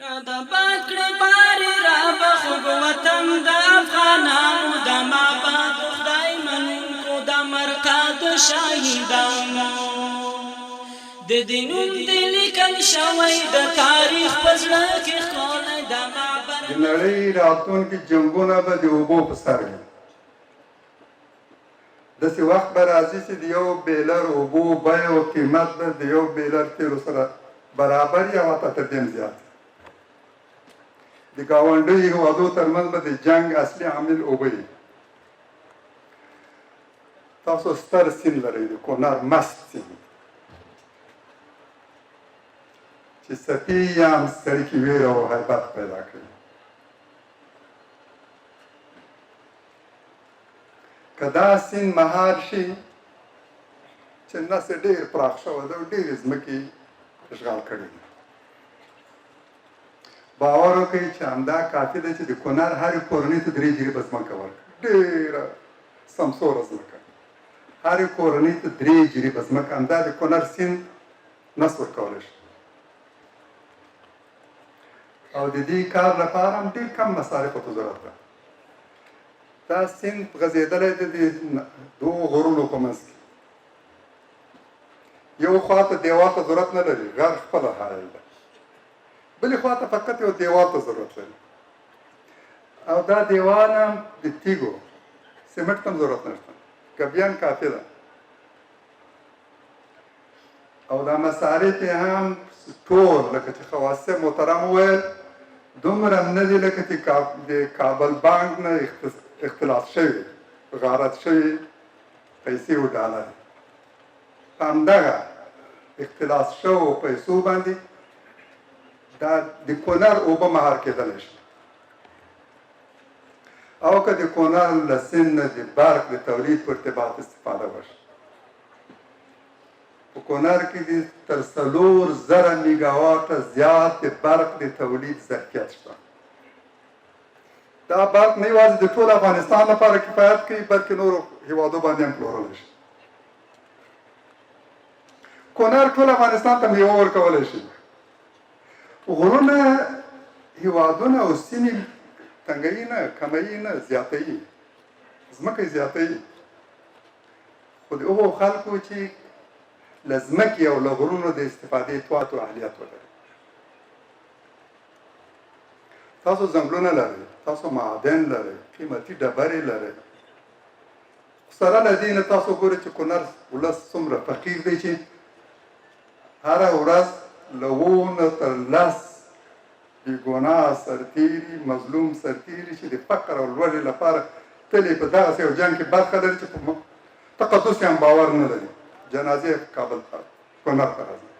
د باکړې بارې را بخوږ وطن د افغانانو د ماباد خدای منونکو د مرقد شاهدانو د دې نوم دې لیکل شوی د تاریخ په زړه کې ښکلی د معبر د نړۍ راتلونکي جنګونه به د اوبو په سر وي. داسې وخت به راځي چې د یو بیلر اوبو بیه او قیمت به د یو بیلر تیلو سره برابر یا حتی تر دې زیات. د ګاونډیو هېوادو ترمنځ به د جنګ اصلي عامل اوبه وي. تاسو ستر سیند لرئ، د کونړ مست سیند چې څپې یا هم سړي کې ویره او هیبت پیدا کوي. که دا سیند مهار شي چې نس یې ډېر پراخ شوی دی او ډېرې ځمکې اشغال کړي دي، باور وکړئ چې همدا کافي ده چې د کونړ هرې کورنۍ ته 3 جریبه ځمکه ورکړي، ډېره سمسوره ځمکه، هرې کورنۍ ته 3 جریبه ځمکه، همدا د کونړ سیند نس ورکولی شي. او د دې کار لپاره هم ډېر کم مصارفو ته ضرورت ده. دا سیند غځېدلی دی د 2 غرونو په منځ کې، یو خوا ته دیوال ته ضرورت نه لري، غر خپله حایل ده، بلې خوا ته فقط یو دیوال ته ضرورت لري، او دا دیوال هم د تیږو سیمنټ ته هم ضرورت نشته، ګبیان کافي ده. او دا مصارف یې هم ټول لکه چې خواص محترم وویل دومره نه دي لکه چې د کابل بانک نه اختلاس شوي غارت شوي پیسې او ډالر، په همدغه اختلاس شوو پیسو باندې دا د کونړ اوبه مهار کېدلی شي. او که د کونړ له سیند نه د برق د تولید په ارتباط استفاده وشي، په کونړ کې د تر 4,000 میګاواټه زیات د برق د تولید ظرفیت شته. دا برق نه یوازې د ټول افغانستان لپاره کفایت کوي بلکې نورو هېوادو باندې هم پلورلی شي. کونړ ټول افغانستان ته میوه ورکولی شي. غرونه هېوادونه او سیمې تنګوي نه، کموي نه، زیاتوي، ځمکه یې زیاتوي. خو د هغو خلکو چې له ځمکې او له غرونو د استفادې توان او اهلیت ولري. تاسو ځنګلونه لرئ، تاسو معادن لرئ، قیمتي ډبرې لرئ، سره له دې نه تاسو ګورئ چې کونړ ولس څومره فقیر دی چې هره ورځ له 9 نه تر 10 بېګناه سرتېري مظلوم سرتېري چې د فقر او لوږې لپاره تل یې په دغسې یو جنګ کې برخه لري چې په تقدس یې هم باور نه لري، جنازې کابل ته کونړ ته راځي.